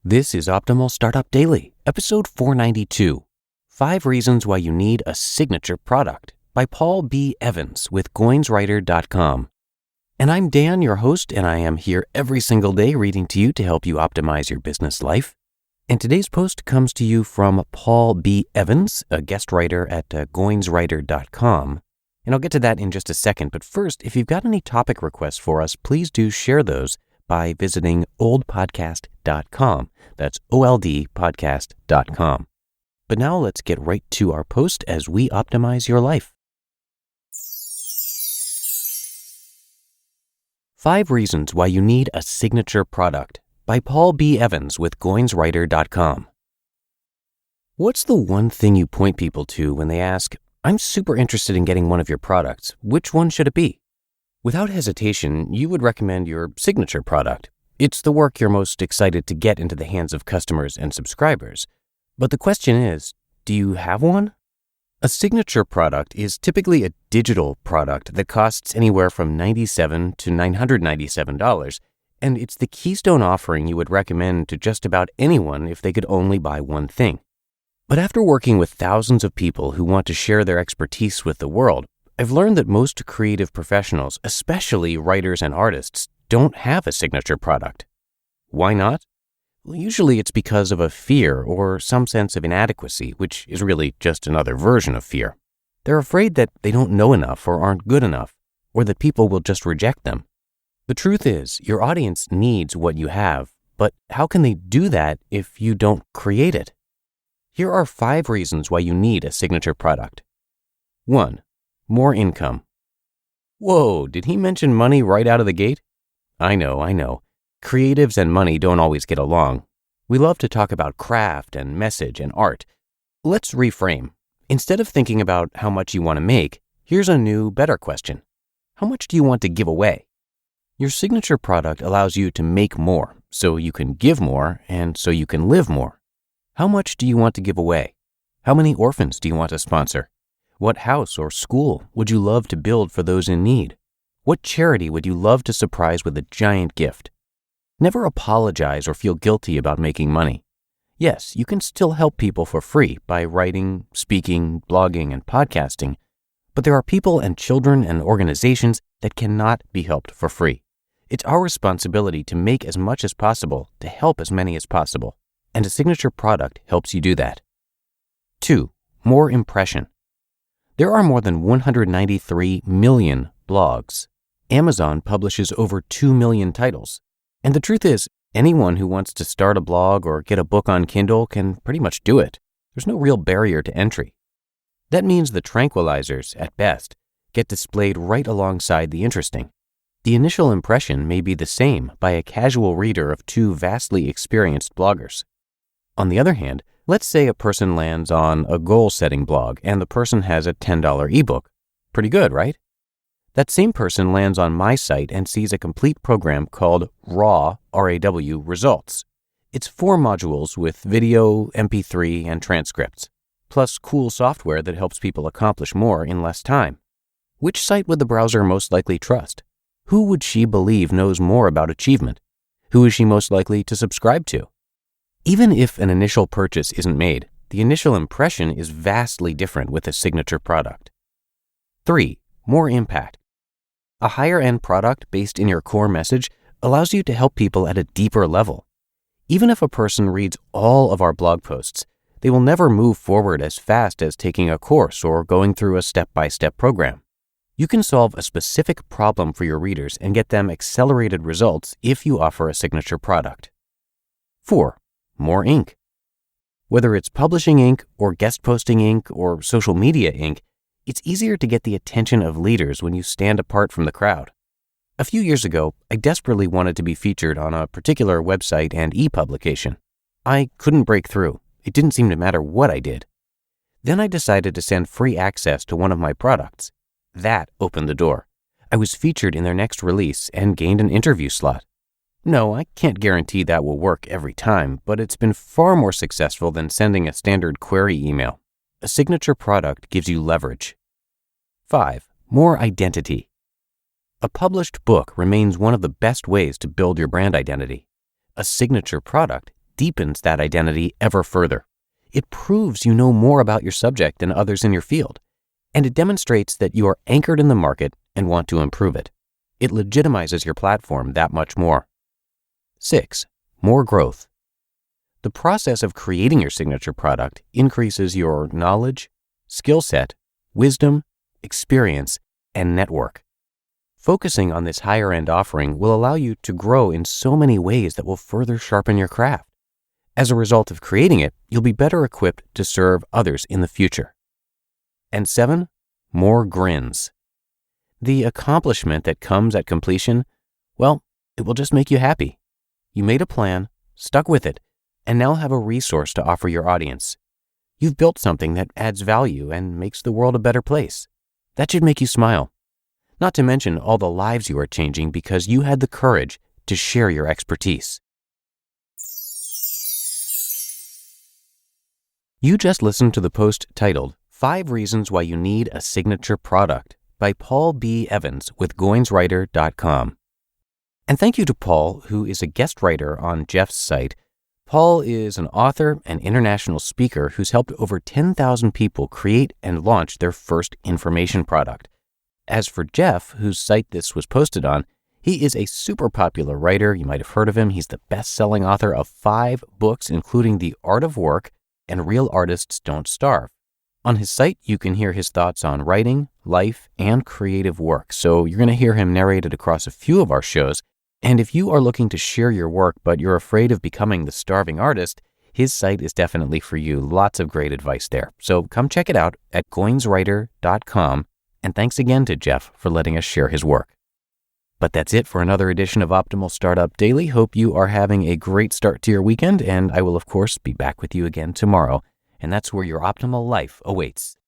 This is Optimal Startup Daily, episode 492, 5 Reasons Why You Need a Signature Product by Paul B. Evans with GoinsWriter.com. And I'm Dan, your host, and I am here every single day reading to you to help you optimize your business life. And today's post comes to you from Paul B. Evans, a guest writer at GoinsWriter.com. And I'll get to that in just a second, but first, if you've got any topic requests for us, please do share those by visiting oldpodcast.com. That's oldpodcast.com. But now let's get right to our post as we optimize your life. 5 Reasons Why You Need a Signature Product by Paul B. Evans with GoinsWriter.com. What's the one thing you point people to when they ask, "I'm super interested in getting one of your products. Which one should it be?" Without hesitation, you would recommend your signature product. It's the work you're most excited to get into the hands of customers and subscribers. But the question is, do you have one? A signature product is typically a digital product that costs anywhere from $97 to $997, and it's the keystone offering you would recommend to just about anyone if they could only buy one thing. But after working with thousands of people who want to share their expertise with the world, I've learned that most creative professionals, especially writers and artists, don't have a signature product. Why not? Well, usually it's because of a fear or some sense of inadequacy, which is really just another version of fear. They're afraid that they don't know enough or aren't good enough, or that people will just reject them. The truth is, your audience needs what you have, but how can they do that if you don't create it? Here are 5 reasons why you need a signature product. 1. More income. Whoa, did he mention money right out of the gate? I know. Creatives and money don't always get along. We love to talk about craft and message and art. Let's reframe. Instead of thinking about how much you want to make, here's a new, better question. How much do you want to give away? Your signature product allows you to make more, so you can give more, and so you can live more. How much do you want to give away? How many orphans do you want to sponsor? What house or school would you love to build for those in need? What charity would you love to surprise with a giant gift? Never apologize or feel guilty about making money. Yes, you can still help people for free by writing, speaking, blogging, and podcasting, but there are people and children and organizations that cannot be helped for free. It's our responsibility to make as much as possible to help as many as possible, and a signature product helps you do that. 2. More impression. There are more than 193 million blogs. Amazon publishes over 2 million titles. And the truth is, anyone who wants to start a blog or get a book on Kindle can pretty much do it. There's no real barrier to entry. That means the tranquilizers, at best, get displayed right alongside the interesting. The initial impression may be the same by a casual reader of 2 vastly experienced bloggers. On the other hand, let's say a person lands on a goal-setting blog and the person has a $10 ebook. Pretty good, right? That same person lands on my site and sees a complete program called RAW, R-A-W, Results. It's 4 modules with video, MP3, and transcripts, plus cool software that helps people accomplish more in less time. Which site would the browser most likely trust? Who would she believe knows more about achievement? Who is she most likely to subscribe to? Even if an initial purchase isn't made, the initial impression is vastly different with a signature product. 3. More impact. A higher-end product based in your core message allows you to help people at a deeper level. Even if a person reads all of our blog posts, they will never move forward as fast as taking a course or going through a step-by-step program. You can solve a specific problem for your readers and get them accelerated results if you offer a signature product. 4. More ink. Whether it's publishing ink or guest posting ink or social media ink, it's easier to get the attention of leaders when you stand apart from the crowd. A few years ago, I desperately wanted to be featured on a particular website and e-publication. I couldn't break through. It didn't seem to matter what I did. Then I decided to send free access to one of my products. That opened the door. I was featured in their next release and gained an interview slot. No, I can't guarantee that will work every time, but it's been far more successful than sending a standard query email. A signature product gives you leverage. 5. More identity. A published book remains one of the best ways to build your brand identity. A signature product deepens that identity ever further. It proves you know more about your subject than others in your field, and it demonstrates that you are anchored in the market and want to improve it. It legitimizes your platform that much more. 6. More growth. The process of creating your signature product increases your knowledge, skill set, wisdom, experience, and network. Focusing on this higher-end offering will allow you to grow in so many ways that will further sharpen your craft. As a result of creating it, you'll be better equipped to serve others in the future. And 7, more grins. The accomplishment that comes at completion, well, it will just make you happy. You made a plan, stuck with it, and now have a resource to offer your audience. You've built something that adds value and makes the world a better place. That should make you smile. Not to mention all the lives you are changing because you had the courage to share your expertise. You just listened to the post titled 5 Reasons Why You Need a Signature Product by Paul B. Evans with GoinsWriter.com. And thank you to Paul, who is a guest writer on Jeff's site. Paul is an author and international speaker who's helped over 10,000 people create and launch their first information product. As for Jeff, whose site this was posted on, he is a super popular writer. You might have heard of him. He's the best-selling author of 5 books, including The Art of Work and Real Artists Don't Starve. On his site, you can hear his thoughts on writing, life, and creative work. So you're going to hear him narrated across a few of our shows. And if you are looking to share your work, but you're afraid of becoming the starving artist, his site is definitely for you. Lots of great advice there. So come check it out at GoinsWriter.com. And thanks again to Jeff for letting us share his work. But that's it for another edition of Optimal Startup Daily. Hope you are having a great start to your weekend, and I will, of course, be back with you again tomorrow. And that's where your optimal life awaits.